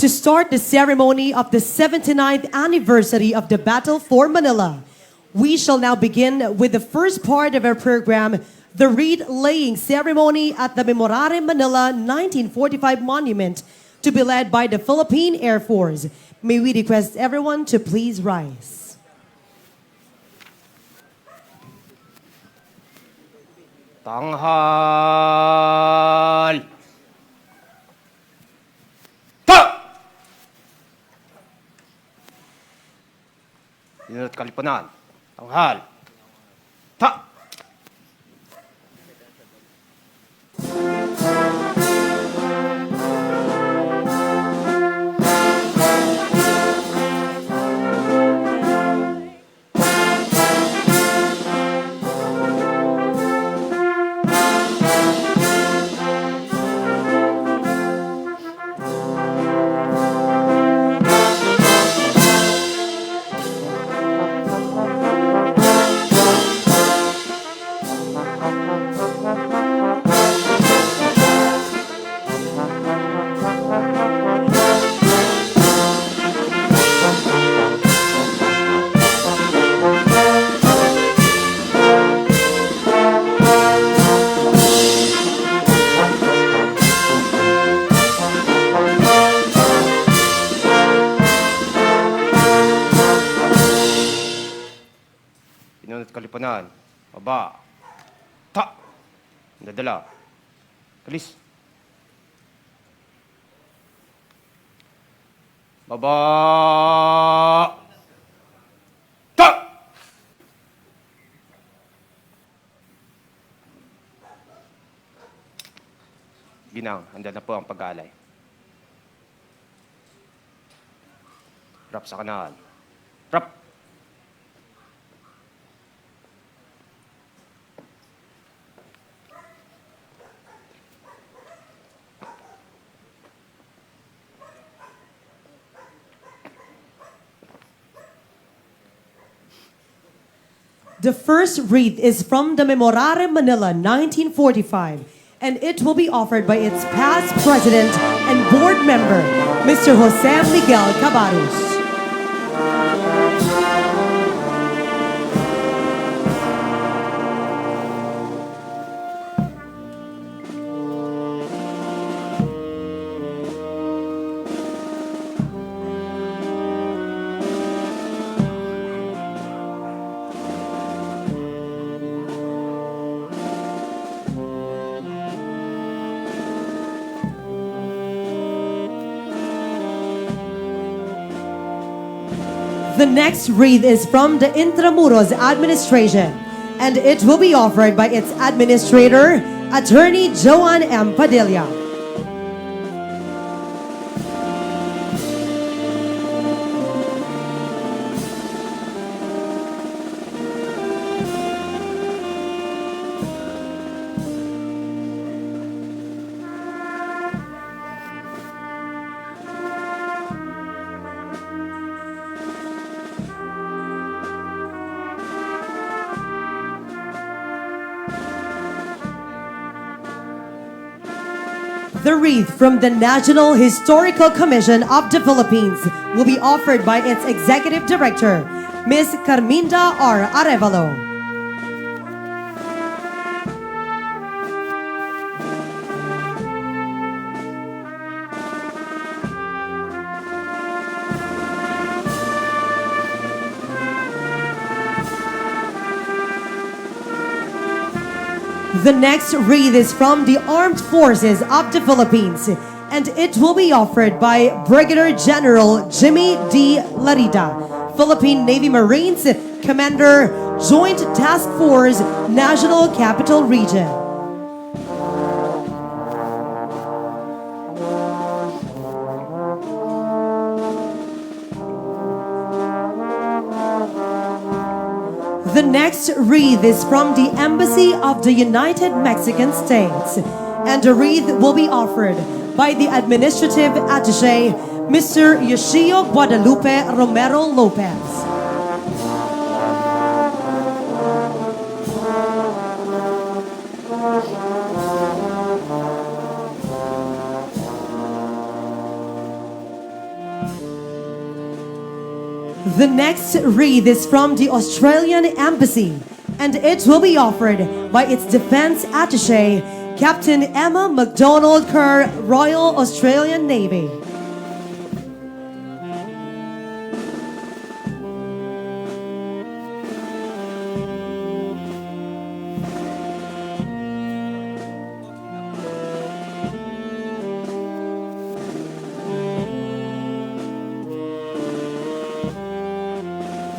to start the ceremony of the 79th anniversary of the Battle for Manila. We shall now begin with the first part of our program, the wreath-laying ceremony at the Memorare Manila 1945 Monument, to be led by the Philippine Air Force. May we request everyone to please rise. Tanghal! Ta! Dinunot Kalipunan. Tanghal! Ta! Pinunot Kalipunan. Baba. Ta! Dadala. Kalis. Baba. Ta! Ginang, handa na po ang pag-aalay. Rap sa kanal. Rap! The first wreath is from the Memorare Manila 1945, and it will be offered by its past president and board member, Mr. Jose Miguel Cabarrus. The next wreath is from the Intramuros administration, and it will be offered by its administrator, Attorney Joan M. Padilla. The wreath from the National Historical Commission of the Philippines will be offered by its Executive Director, Ms. Carminda R. Arevalo. The next wreath is from the Armed Forces of the Philippines, and it will be offered by Brigadier General Jimmy D. Larita, Philippine Navy Marines Commander, Joint Task Force, National Capital Region. The next wreath is from the Embassy of the United Mexican States, and the wreath will be offered by the Administrative Attaché, Mr. Yoshio Guadalupe Romero Lopez. The next wreath is from the Australian Embassy, and it will be offered by its Defense Attaché, Captain Emma MacDonald Kerr, Royal Australian Navy.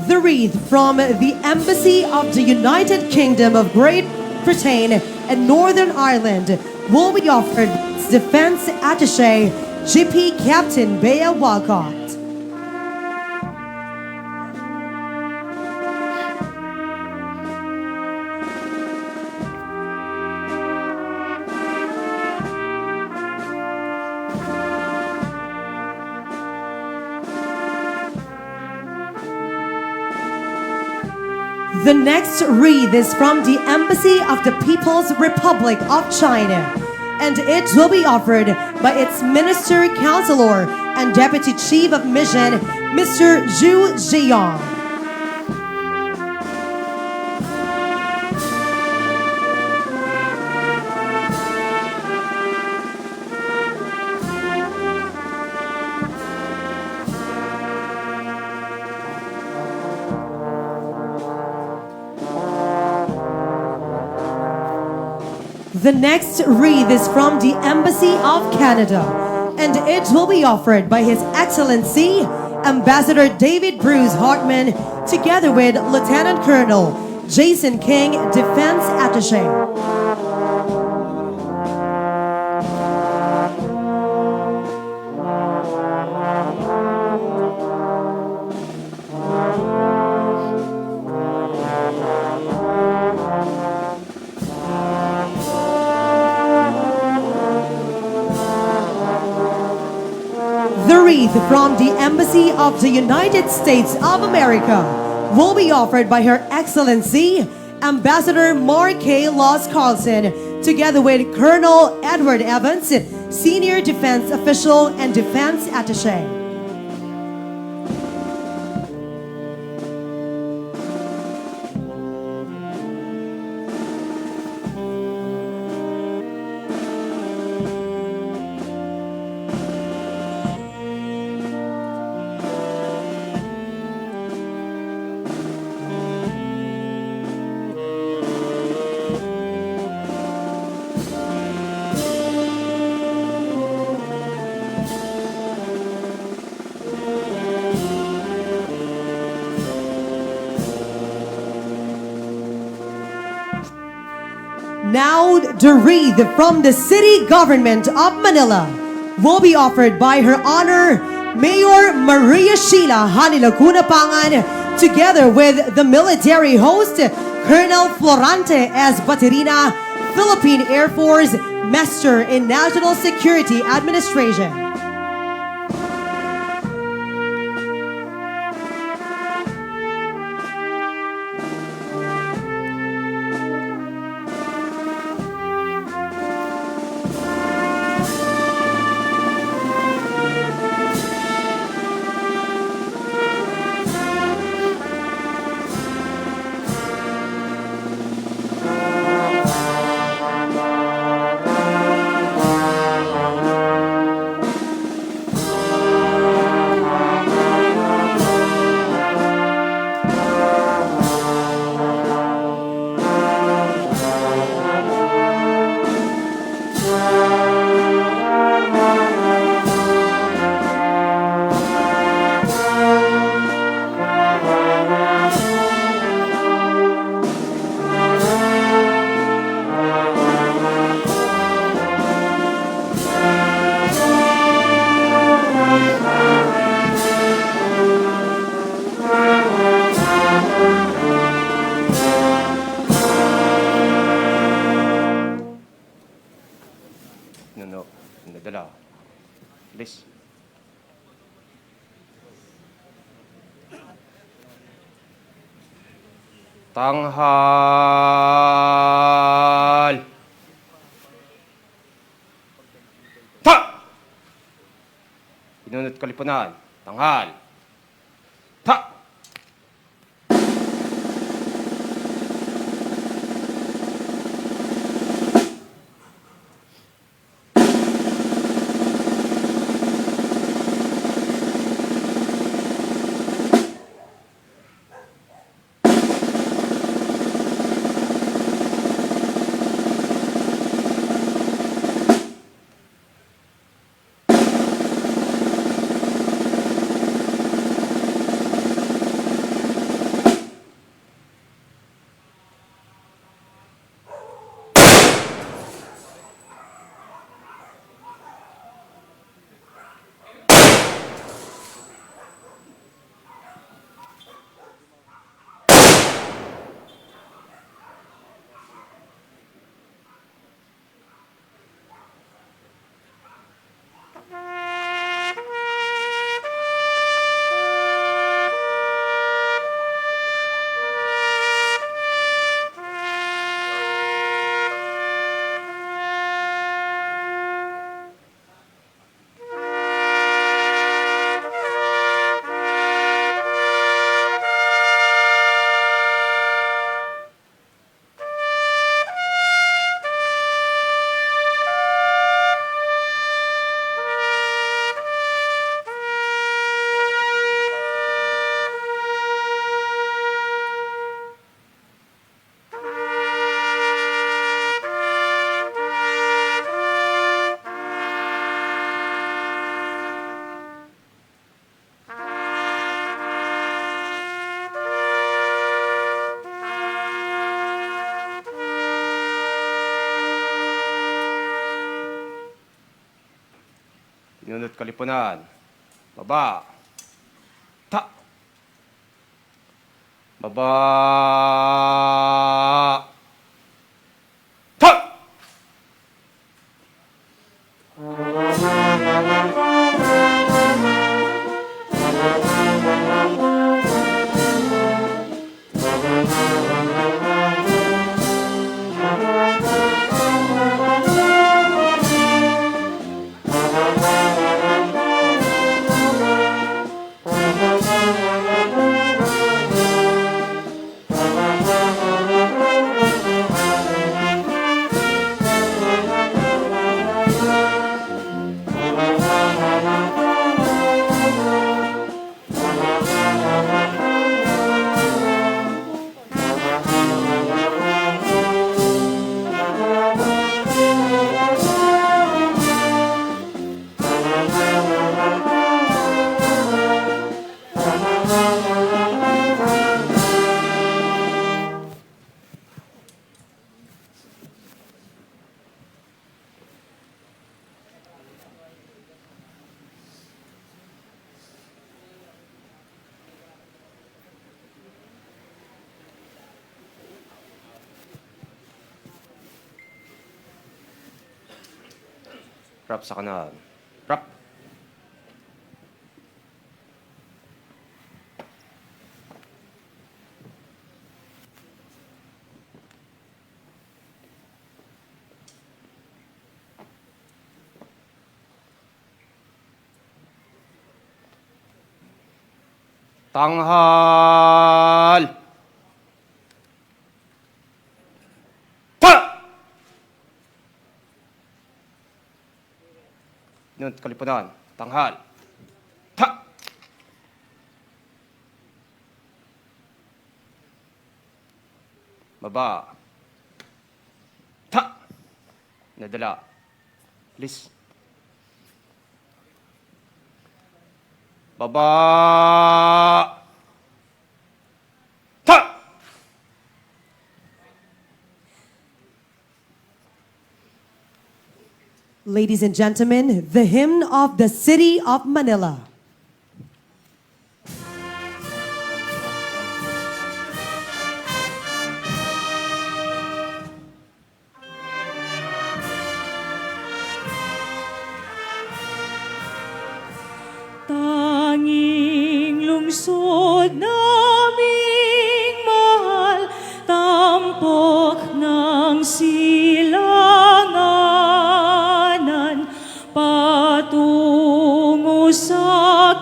The wreath from the Embassy of the United Kingdom of Great Britain and Northern Ireland will be offered by its Defense Attaché, GP Captain Bea Walcott. The next wreath is from the Embassy of the People's Republic of China, and it will be offered by its Minister, Counselor, and Deputy Chief of Mission, Mr. Zhu Ziyang. The next wreath is from the Embassy of Canada, and it will be offered by His Excellency Ambassador David Bruce Hartman, together with Lieutenant Colonel Jason King, Defense Attaché. The wreath from the Embassy of the United States of America will be offered by Her Excellency Ambassador Mark K. Loss Carlson, together with Colonel Edward Evans, Senior Defense Official and Defense Attaché. Now, the wreath from the City Government of Manila will be offered by Her Honor Mayor Maria Sheila Hani Lacuna Pangan, together with the military host Colonel Florante S. Baterina, Philippine Air Force Master in National Security Administration. Nadala. Please. Tanghal! Ta! Pinunot Kalipunan. tanghal, ta! Pinunot kalipunan, baba, ta! Baba, ta! Rap sa kanan. Rap. Tanghal. Ta! Pinunot kalipunan, tanghal, ta! Baba, ta! Nadala, please. Baba, ta! Ladies and gentlemen, the hymn of the city of Manila. Tanging lungsod naming mahal, tampok ng silanganan, patungo sa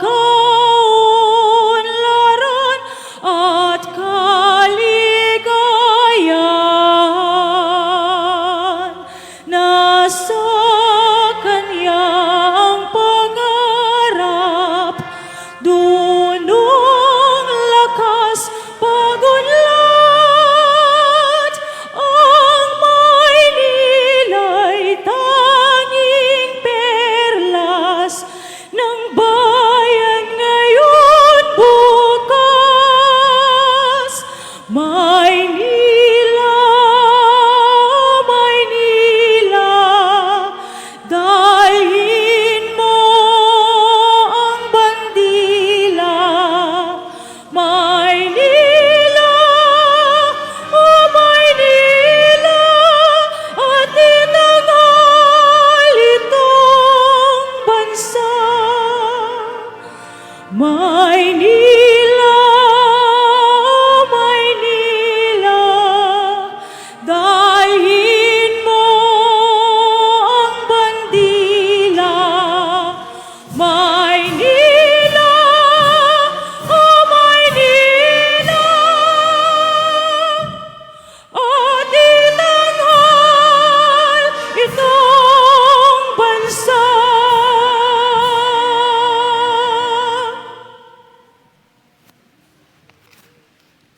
Maynila, Maynila, dalhin mo ang bandila. Maynila, oh Maynila, at itanghal itong bansa.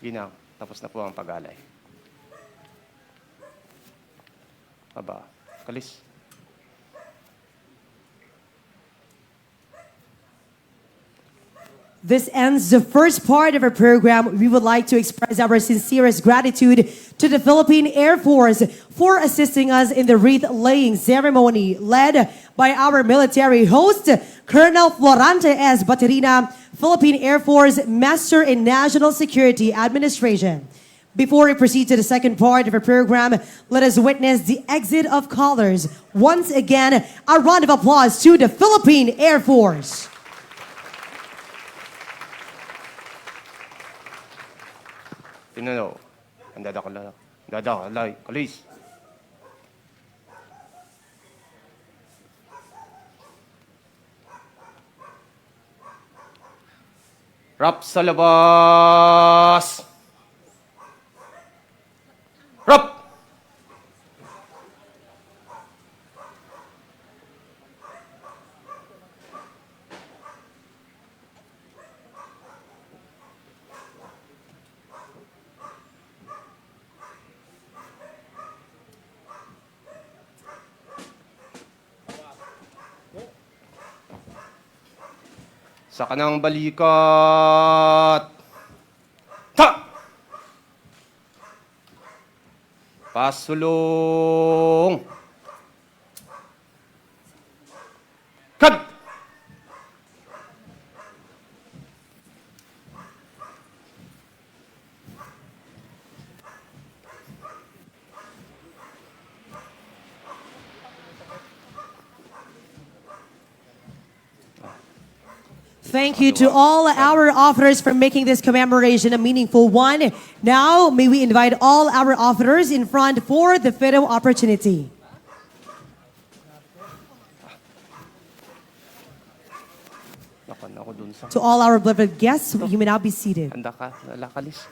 Ginang, tapos na po ang pag-alay. Aba, kalis. This ends the first part of our program. We would like to express our sincerest gratitude to the Philippine Air Force for assisting us in the wreath-laying ceremony led by our military host, Colonel Florante S. Baterina, Philippine Air Force Master in National Security Administration. Before we proceed to the second part of our program, let us witness the exit of colors. Once again, a round of applause to the Philippine Air Force. Tinanaw, ang dadakalay, kalis. Rap sa labas! Rap! Sa kanang balikat. Ta! Pasulong. Kad! Thank you to all our officers for making this commemoration a meaningful one. Now, may we invite all our officers in front for the photo opportunity. Nakan ako dun sa... To all our beloved guests, you may now be seated. Handa ka, lalakalis.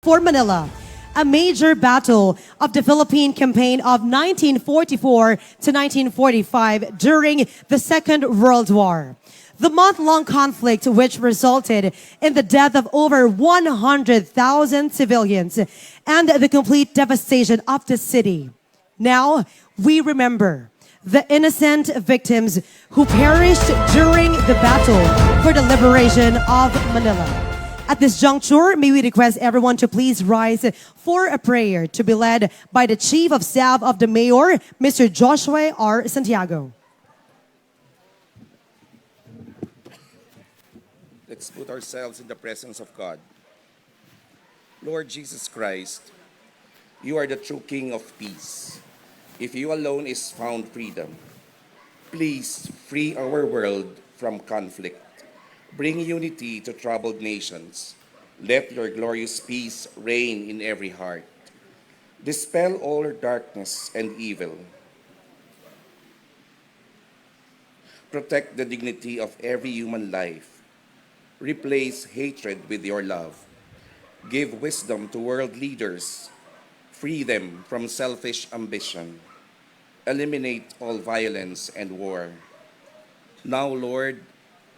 for Manila, a major battle of the Philippine campaign of 1944 to 1945 during the Second World War. The month-long conflict, which resulted in the death of over 100,000 civilians and the complete devastation of the city. Now, we remember the innocent victims who perished during the battle for the liberation of Manila. At this juncture, may we request everyone to please rise for a prayer to be led by the Chief of Staff of the Mayor, Mr. Joshua R. Santiago. Let's put ourselves in the presence of God. Lord Jesus Christ, you are the true King of peace. If you alone is found freedom, please free our world from conflict. Bring unity to troubled nations. Let your glorious peace reign in every heart. Dispel all darkness and evil. Protect the dignity of every human life. Replace hatred with your love. Give wisdom to world leaders. Free them from selfish ambition. Eliminate all violence and war. Now, Lord,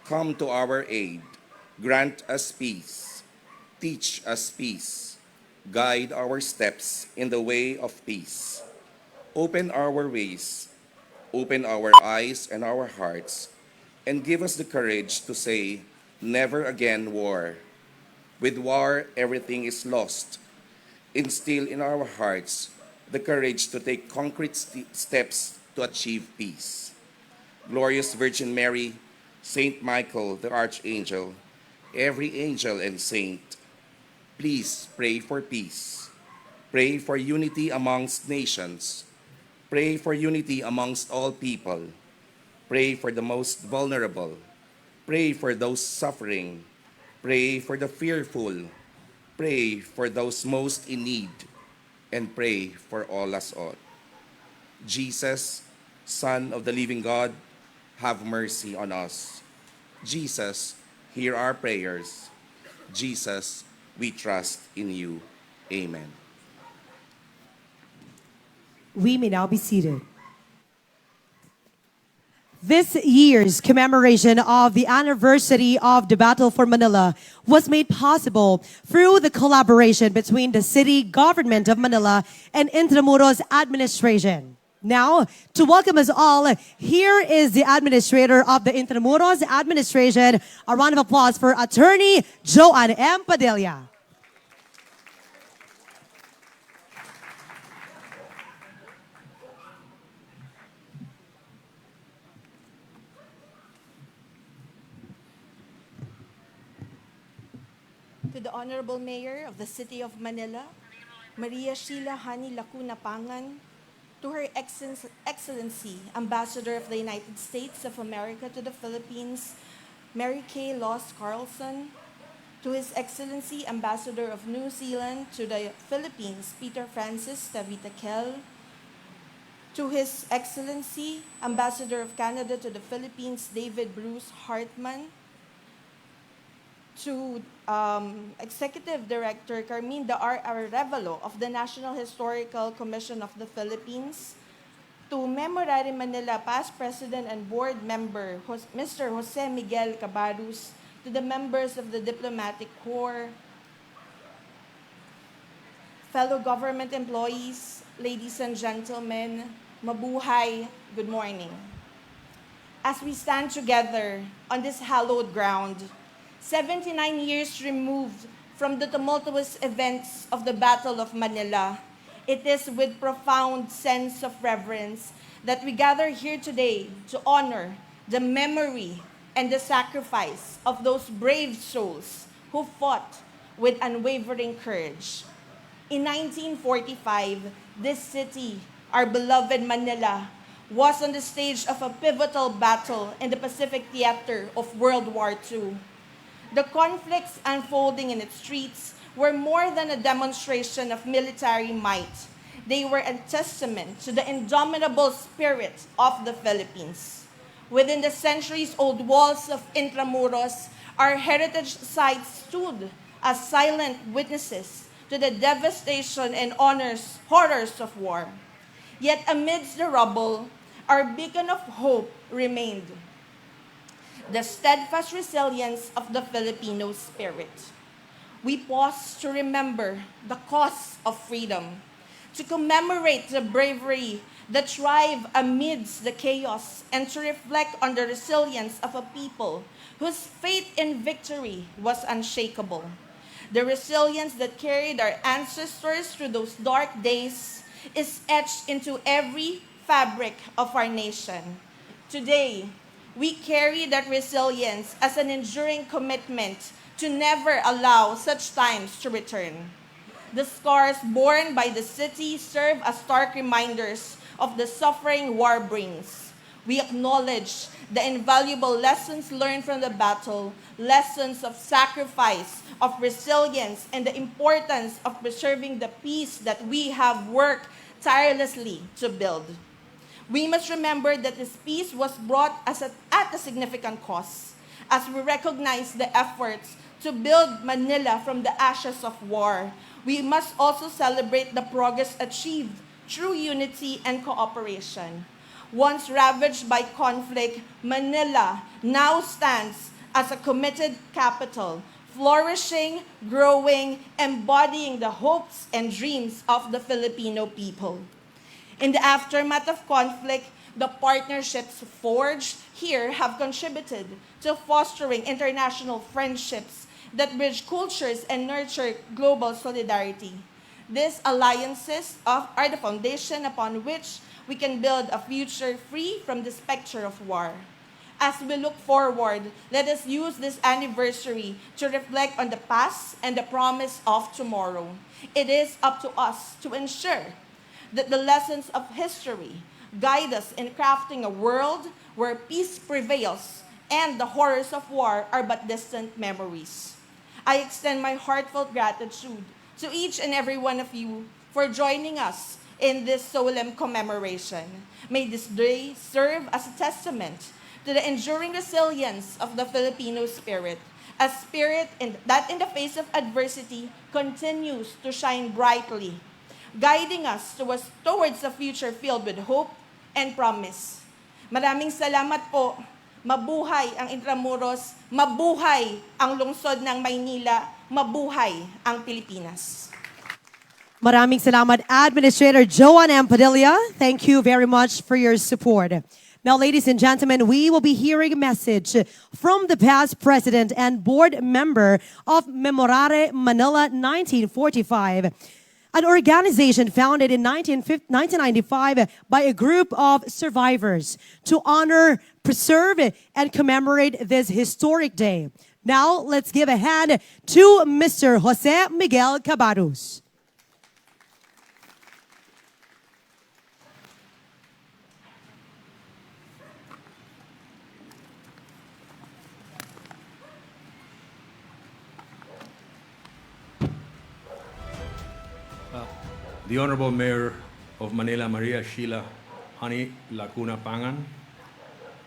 come to our aid. Grant us peace. Teach us peace. Guide our steps in the way of peace. Open our ways. Open our eyes and our hearts. And give us the courage to say, never again war. With war, everything is lost. Instill in our hearts the courage to take concrete steps to achieve peace. Glorious Virgin Mary, Saint Michael the Archangel, every angel and saint, please pray for peace. Pray for unity amongst nations. Pray for unity amongst all people. Pray for the most vulnerable. Pray for those suffering. Pray for the fearful. Pray for those most in need. And pray for all us all. Jesus, Son of the living God, have mercy on us. Jesus, hear our prayers. Jesus, we trust in you. Amen. We may now be seated. This year's commemoration of the anniversary of the Battle for Manila was made possible through the collaboration between the city government of Manila and Intramuros administration. Now, to welcome us all, here is the administrator of the Intramuros administration. A round of applause for Attorney Joanne M. Padilla. To the Honorable Mayor of the City of Manila, Maria Sheila Hani Lacuna Pangan, to Her Excellency, Ambassador of the United States of America to the Philippines, Mary Kay Loss Carlson, to His Excellency, Ambassador of New Zealand to the Philippines, Peter Francis Tavita Kell, to His Excellency, Ambassador of Canada to the Philippines, David Bruce Hartman, to Executive Director Carminda R. Arevalo of the National Historical Commission of the Philippines, to Memorare Manila past President and Board Member Mr. Jose Miguel Cabarrus, to the members of the Diplomatic Corps, fellow government employees, ladies and gentlemen, mabuhay, good morning. As we stand together on this hallowed ground, 79 years removed from the tumultuous events of the Battle of Manila, it is with profound sense of reverence that we gather here today to honor the memory and the sacrifice of those brave souls who fought with unwavering courage. In 1945, this city, our beloved Manila, was on the stage of a pivotal battle in the Pacific theater of World War II. The conflicts unfolding in its streets were more than a demonstration of military might. They were a testament to the indomitable spirit of the Philippines. Within the centuries-old walls of Intramuros, our heritage sites stood as silent witnesses to the devastation and horrors of war. Yet amidst the rubble, our beacon of hope remained: the steadfast resilience of the Filipino spirit. We pause to remember the cause of freedom, to commemorate the bravery that thrive amidst the chaos, and to reflect on the resilience of a people whose faith in victory was unshakable. The resilience that carried our ancestors through those dark days is etched into every fabric of our nation. Today, we carry that resilience as an enduring commitment to never allow such times to return. The scars borne by the city serve as stark reminders of the suffering war brings. We acknowledge the invaluable lessons learned from the battle, lessons of sacrifice, of resilience, and the importance of preserving the peace that we have worked tirelessly to build. We must remember that this peace was brought at a significant cost, as we recognize the efforts to build Manila from the ashes of war. We must also celebrate the progress achieved through unity and cooperation. Once ravaged by conflict, Manila now stands as a committed capital, flourishing, growing, embodying the hopes and dreams of the Filipino people. In the aftermath of conflict, the partnerships forged here have contributed to fostering international friendships that bridge cultures and nurture global solidarity. These alliances are the foundation upon which we can build a future free from the specter of war. As we look forward, let us use this anniversary to reflect on the past and the promise of tomorrow. It is up to us to ensure that the lessons of history guide us in crafting a world where peace prevails and the horrors of war are but distant memories. I extend my heartfelt gratitude to each and every one of you for joining us in this solemn commemoration. May this day serve as a testament to the enduring resilience of the Filipino spirit, a spirit that in the face of adversity continues to shine brightly, guiding us towards a future filled with hope and promise. Maraming salamat po. Mabuhay ang Intramuros, mabuhay ang lungsod ng Maynila, mabuhay ang Pilipinas. Maraming salamat, Administrator Joanne M. Padilla. Thank you very much for your support. Now, ladies and gentlemen, we will be hearing a message from the past president and board member of Memorare Manila 1945, an organization founded in 1995 by a group of survivors to honor, preserve, and commemorate this historic day. Now, let's give a hand to Mr. Jose Miguel Cabarrus. The Honorable Mayor of Manila, Maria Sheila Honey Lacuna Pangan,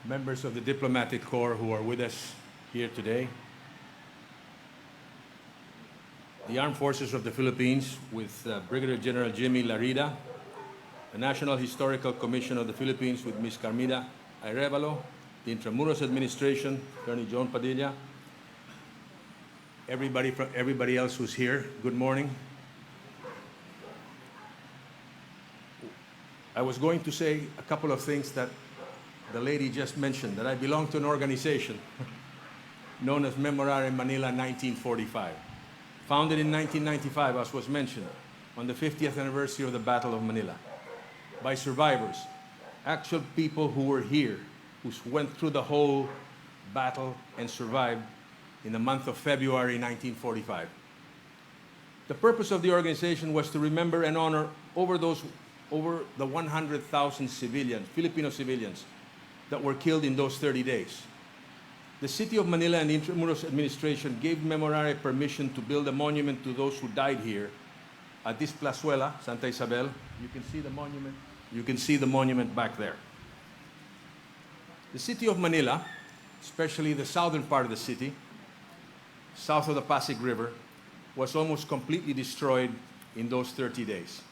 members of the Diplomatic Corps who are with us here today, the Armed Forces of the Philippines with Brigadier General Jimmy Larida, the National Historical Commission of the Philippines with Ms. Carmida Arevalo, the Intramuros Administration, Attorney Joan Padilla, everybody else who's here, good morning. I was going to say a couple of things that the lady just mentioned, that I belong to an organization known as Memorare Manila 1945. Founded in 1995, as was mentioned, on the 50th anniversary of the Battle of Manila, by survivors, actual people who were here, who went through the whole battle and survived in the month of February 1945. The purpose of the organization was to remember and honor over the 100,000 civilians, Filipino civilians, that were killed in those 30 days. The City of Manila and the Intramuros administration gave Memorare permission to build a monument to those who died here at this Plazuela, Santa Isabel. You can see the monument. You can see the monument back there. The City of Manila, especially the southern part of the city, south of the Pasig River, was almost completely destroyed in those 30 days.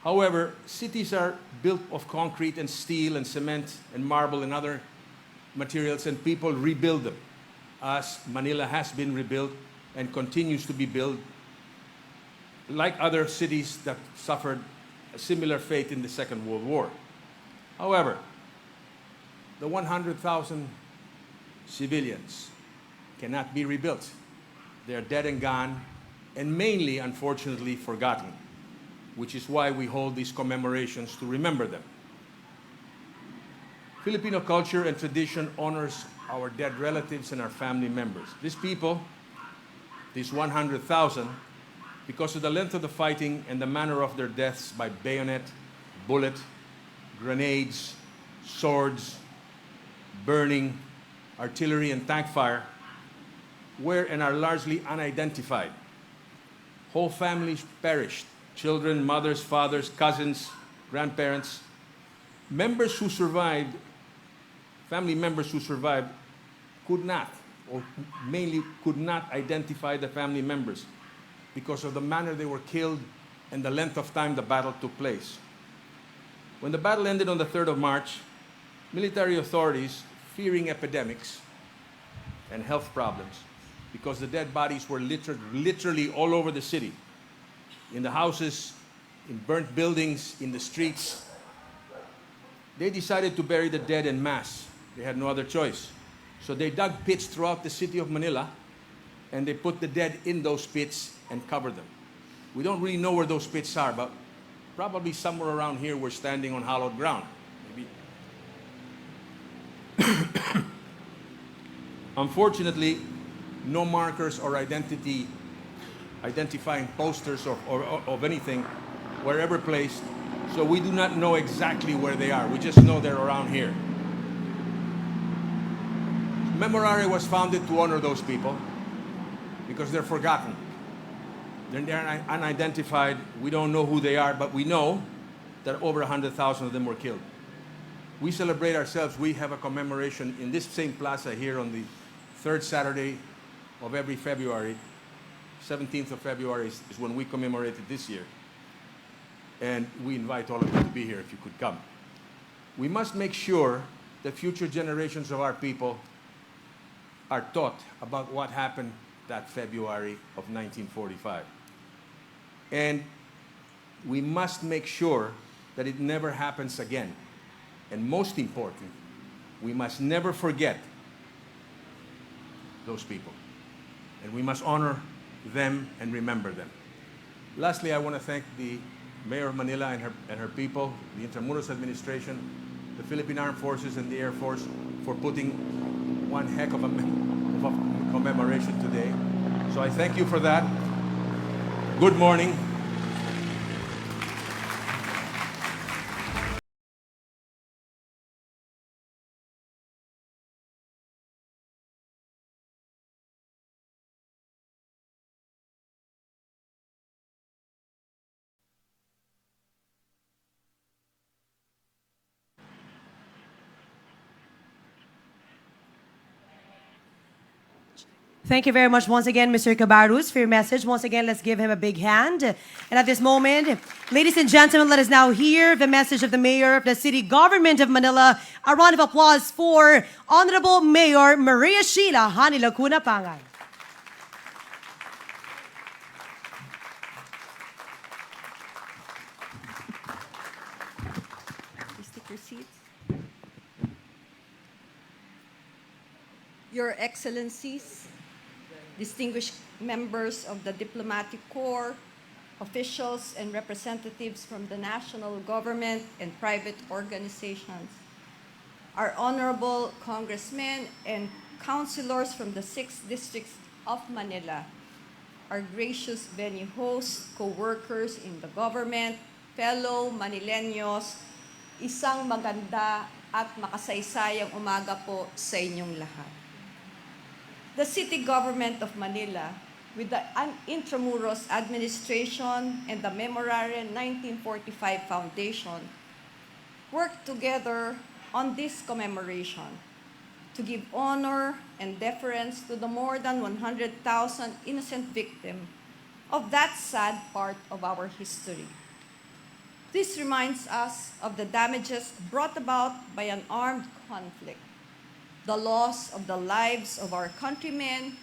However, cities are built of concrete and steel and cement and marble and other materials, and people rebuild them, as Manila has been rebuilt and continues to be built, like other cities that suffered a similar fate in the Second World War. However, the 100,000 civilians cannot be rebuilt. They're dead and gone, and mainly, unfortunately, forgotten, which is why we hold these commemorations to remember them. Filipino culture and tradition honors our dead relatives and our family members. These people, these 100,000, because of the length of the fighting and the manner of their deaths by bayonet, bullet, grenades, swords, burning, artillery, and tank fire, were and are largely unidentified. Whole families perished: children, mothers, fathers, cousins, grandparents. Members who survived, family members who survived, could not, or mainly could not identify the family members because of the manner they were killed and the length of time the battle took place. When the battle ended on the 3rd of March, military authorities, fearing epidemics and health problems, because the dead bodies were literally all over the city, in the houses, in burnt buildings, in the streets, they decided to bury the dead en masse. They had no other choice. So they dug pits throughout the city of Manila, and they put the dead in those pits and covered them. We don't really know where those pits are, but probably somewhere around here we're standing on hallowed ground. Maybe. Unfortunately, no markers or identifying posters of anything were ever placed, so we do not know exactly where they are. We just know they're around here. Memorare was founded to honor those people because they're forgotten. They're unidentified. We don't know who they are, but we know that over 100,000 of them were killed. We celebrate ourselves. We have a commemoration in this same plaza here on the third Saturday of every February. 17th of February is when we commemorate it this year. And we invite all of you to be here if you could come. We must make sure that future generations of our people are taught about what happened that February of 1945. And we must make sure that it never happens again. And most important, we must never forget those people. And we must honor them and remember them. Lastly, I want to thank the Mayor of Manila and her people, the Intramuros administration, the Philippine Armed Forces and the Air Force for putting one heck of a commemoration today. So I thank you for that. Good morning. Thank you very much once again, Mr. Cabarrus, for your message. Once again, let's give him a big hand. And at this moment, ladies and gentlemen, let us now hear the message of the Mayor of the City Government of Manila. A round of applause for Honorable Mayor Maria Sheila Hani Lacuna Pangay. Please take your seats. Your Excellencies, distinguished members of the Diplomatic Corps, officials and representatives from the national government and private organizations, our honorable congressmen and councilors from the 6 districts of Manila, our gracious venue hosts, co-workers in the government, fellow Manileños, isang maganda at makasaysayang umaga po sa inyong lahat. The City Government of Manila, with the Intramuros Administration and the Memorare 1945 Foundation, worked together on this commemoration to give honor and deference to the more than 100,000 innocent victims of that sad part of our history. This reminds us of the damages brought about by an armed conflict. The loss of the lives of our countrymen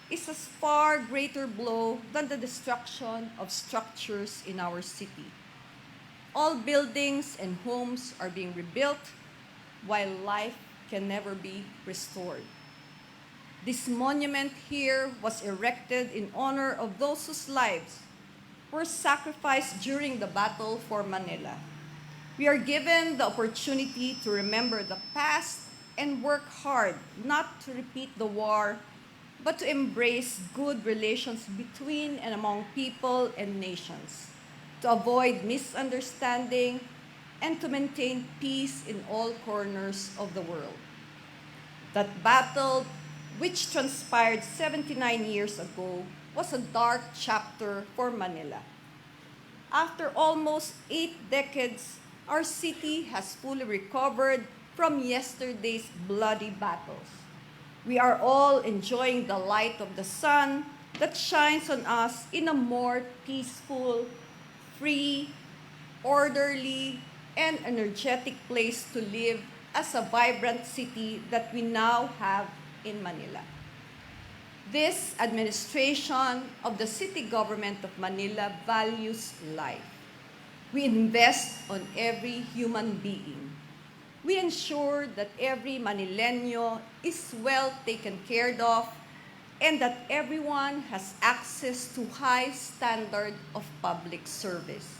is a far greater blow than the destruction of structures in our city. All buildings and homes are being rebuilt, while life can never be restored. This monument here was erected in honor of those whose lives were sacrificed during the battle for Manila. We are given the opportunity to remember the past and work hard not to repeat the war, but to embrace good relations between and among people and nations, to avoid misunderstanding, and to maintain peace in all corners of the world. That battle, which transpired 79 years ago, was a dark chapter for Manila. After almost 8 decades, our city has fully recovered from yesterday's bloody battles. We are all enjoying the light of the sun that shines on us in a more peaceful, free, orderly, and energetic place to live as a vibrant city that we now have in Manila. This administration of the city government of Manila values life. We invest on every human being. We ensure that every Manileño is well taken care of and that everyone has access to high standard of public service.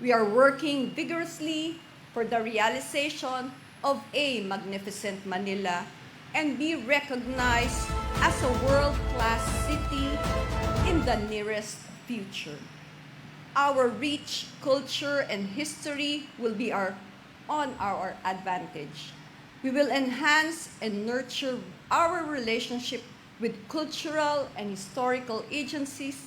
We are working vigorously for the realization of a magnificent Manila and be recognized as a world-class city in the nearest future. Our rich culture and history will be on our advantage. We will enhance and nurture our relationship with cultural and historical agencies,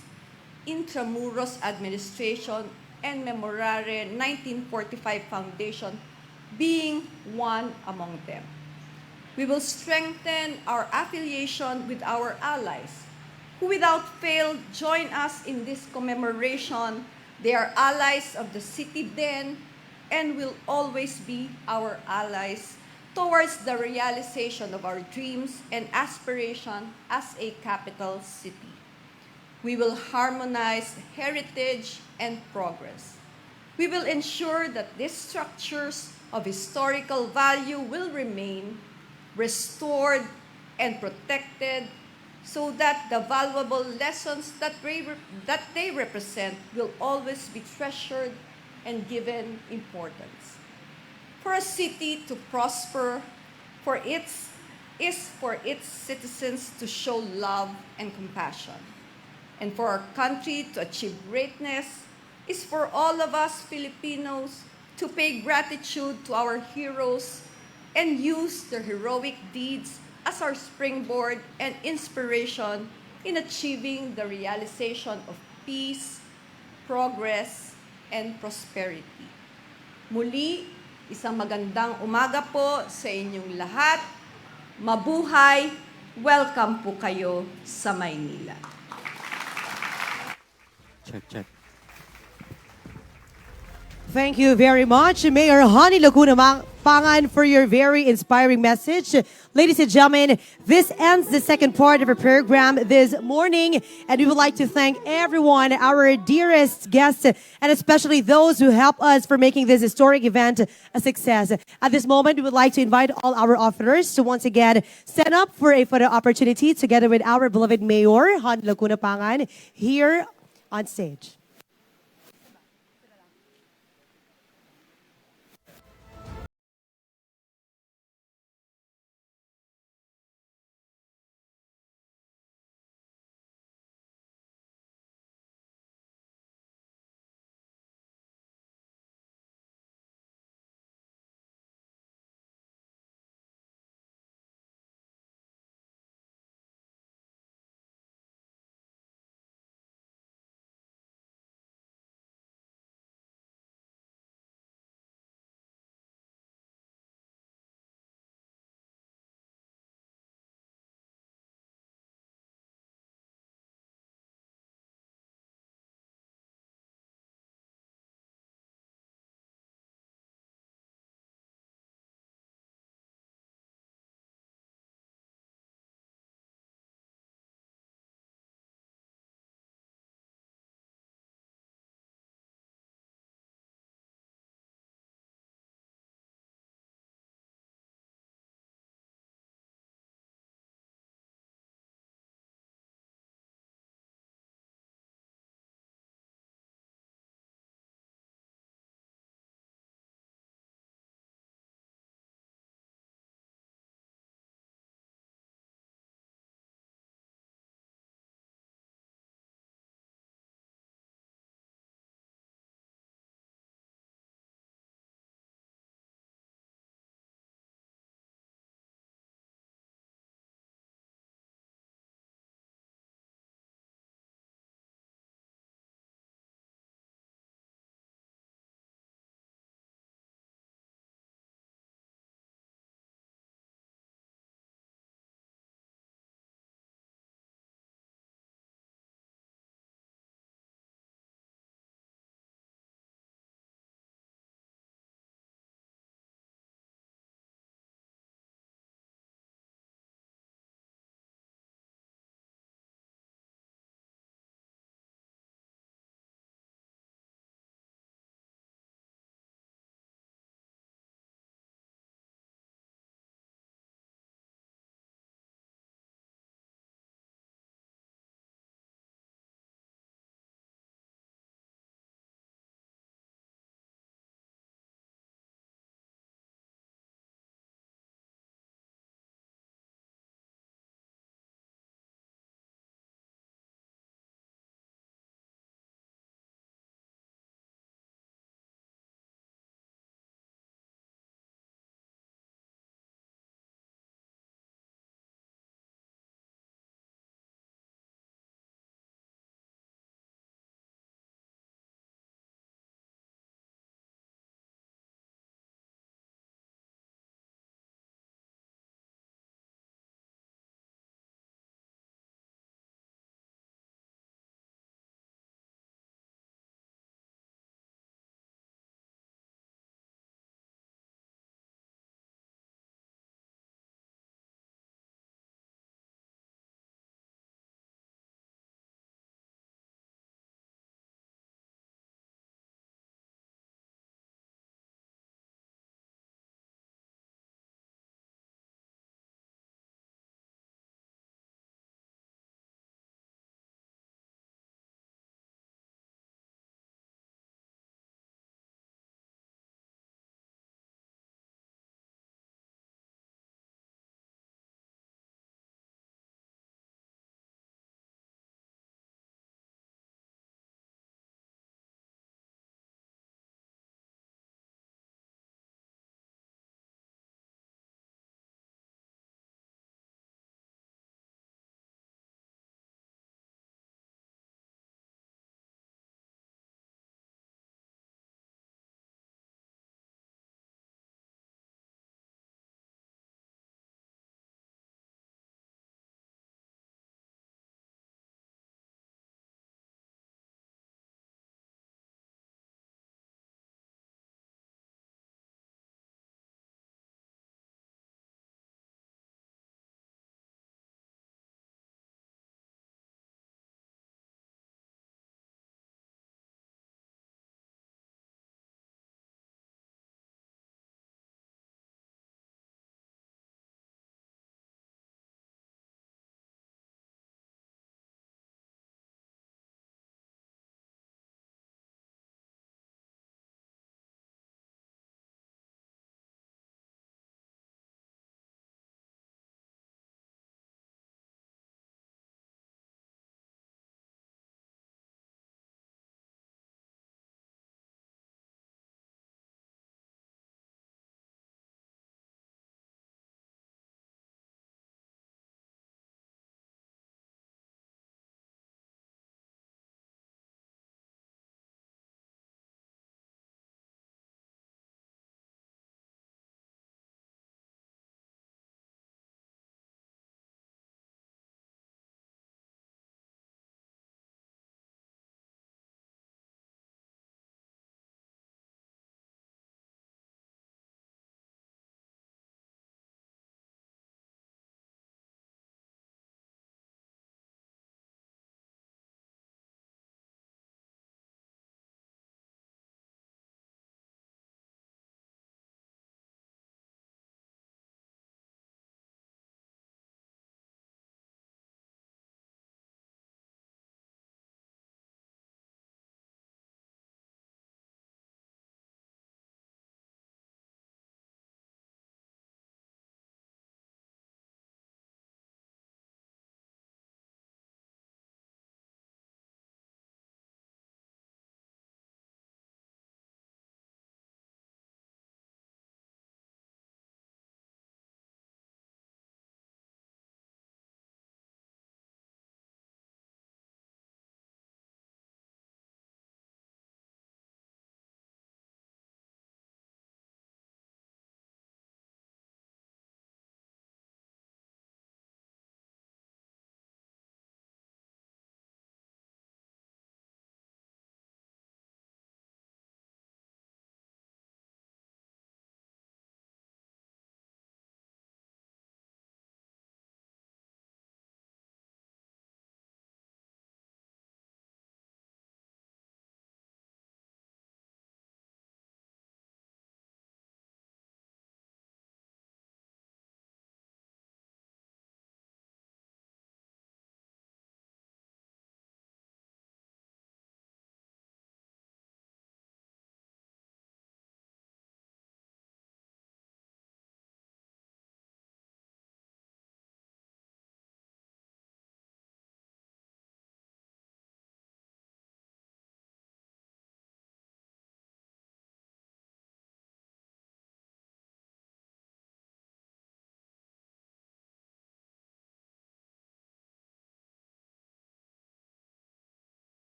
Intramuros Administration, and Memorare 1945 Foundation being one among them. We will strengthen our affiliation with our allies, who without fail join us in this commemoration. They are allies of the city then and will always be our allies towards the realization of our dreams and aspiration as a capital city. We will harmonize heritage and progress. We will ensure that these structures of historical value will remain restored and protected so that the valuable lessons that they represent will always be treasured and given importance. For a city to prosper, for its citizens to show love and compassion, and for our country to achieve greatness is for all of us Filipinos to pay gratitude to our heroes and use their heroic deeds as our springboard and inspiration in achieving the realization of peace, progress, and prosperity. Muli, isang magandang umaga po sa inyong lahat. Mabuhay! Welcome po kayo sa Maynila. Check. Thank you very much, Mayor Honey Laguna Pangan, for your very inspiring message. Ladies and gentlemen, this ends the second part of our program this morning, and we would like to thank everyone, our dearest guests, and especially those who helped us for making this historic event a success. At this moment, we would like to invite all our officers to once again stand up for a photo opportunity together with our beloved Mayor Honey Laguna Pangan here on stage.